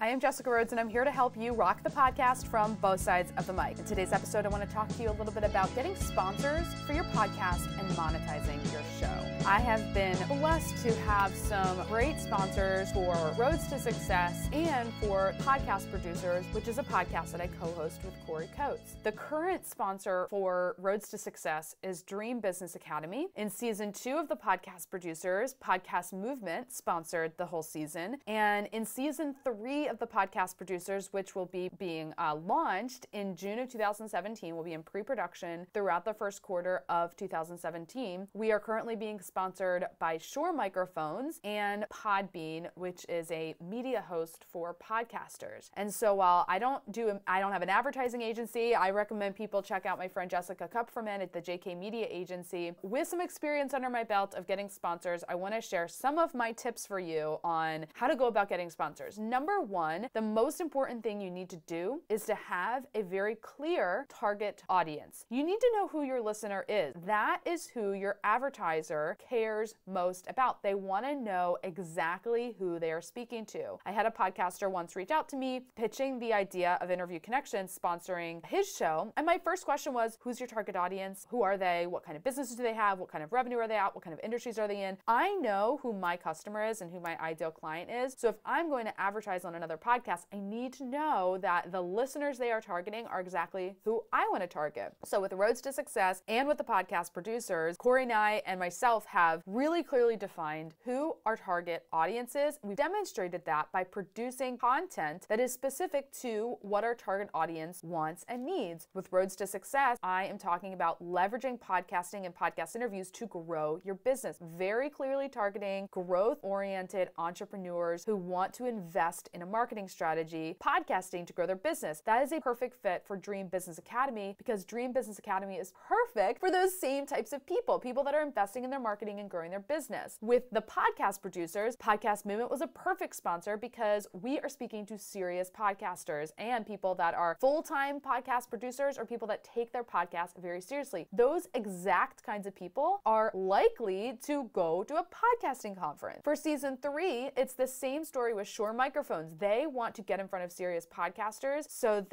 I am Jessica Rhodes, and I'm here to help you rock the podcast from both sides of the mic. In today's episode, I want to talk to you a little bit about getting sponsors for your podcast and monetizing your show. I have been blessed to have some great sponsors for Roads to Success and for Podcast Producers, which is a podcast that I co-host with Corey Coates. The current sponsor for Roads to Success is Dream Business Academy. In season 2 of the Podcast Producers, Podcast Movement sponsored the whole season. And in season 3 of the Podcast Producers, which will be being launched in June of 2017, will be in pre-production throughout the first quarter of 2017. We are currently being sponsored by Shure Microphones and Podbean, which is a media host for podcasters. And so while I don't have an advertising agency, I recommend people check out my friend Jessica Kupferman at the JK Media Agency. With some experience under my belt of getting sponsors, I want to share some of my tips for you on how to go about getting sponsors. Number one, the most important thing you need to do is to have a very clear target audience. You need to know who your listener is. That is who your advertiser cares most about. They want to know exactly who they are speaking to. I had a podcaster once reach out to me pitching the idea of Interview Connections sponsoring his show. And my first question was, who's your target audience? Who are they? What kind of businesses do they have? What kind of revenue are they at? What kind of industries are they in? I know who my customer is and who my ideal client is. So if I'm going to advertise on another podcast, I need to know that the listeners they are targeting are exactly who I want to target. So with Roads to Success and with the Podcast Producers, Corey and I and myself have really clearly defined who our target audience is. We've demonstrated that by producing content that is specific to what our target audience wants and needs. With Roads to Success, I am talking about leveraging podcasting and podcast interviews to grow your business. Very clearly targeting growth-oriented entrepreneurs who want to invest in a marketing strategy, podcasting to grow their business. That is a perfect fit for Dream Business Academy because Dream Business Academy is perfect for those same types of people that are investing in their marketing and growing their business. With the Podcast Producers, Podcast Movement was a perfect sponsor because we are speaking to serious podcasters and people that are full-time podcast producers or people that take their podcast very seriously. Those exact kinds of people are likely to go to a podcasting conference. For season 3, it's the same story with Shure Microphones. They want to get in front of serious podcasters so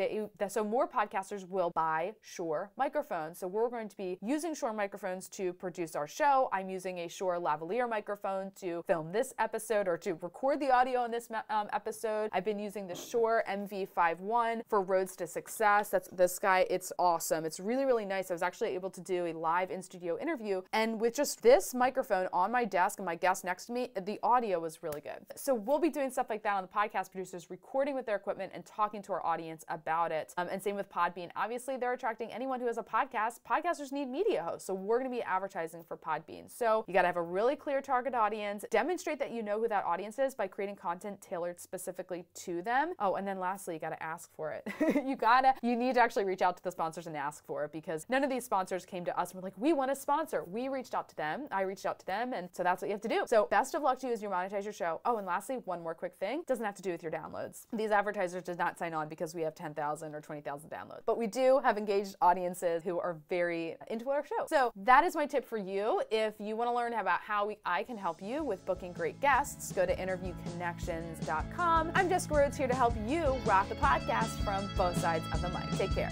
more podcasters will buy Shure microphones. So we're going to be using Shure microphones to produce our show. I'm using a Shure lavalier microphone to film this episode or to record the audio in this episode. I've been using the Shure MV51 for Roads to Success. That's this guy. It's awesome. It's really, really nice. I was actually able to do a live in-studio interview, and with just this microphone on my desk and my guest next to me, the audio was really good. So we'll be doing stuff like that on the Podcast Producers, recording with their equipment and talking to our audience about it. And same with Podbean. Obviously, they're attracting anyone who has a podcast. Podcasters need media hosts, so we're going to be advertising for Podbean. So you got to have a really clear target audience. Demonstrate that you know who that audience is by creating content tailored specifically to them. Oh, and then lastly, you got to ask for it. You need to actually reach out to the sponsors and ask for it because none of these sponsors came to us and were like, we want a sponsor. We reached out to them. I reached out to them. And so that's what you have to do. So best of luck to you as you monetize your show. Oh, and lastly, one more quick thing. Doesn't have to do with your downloads. These advertisers did not sign on because we have 10,000 or 20,000 downloads, but we do have engaged audiences who are very into our show. So that is my tip for you. If you want to learn about how I can help you with booking great guests, go to interviewconnections.com. I'm Jessica Rhodes here to help you rock the podcast from both sides of the mic. Take care.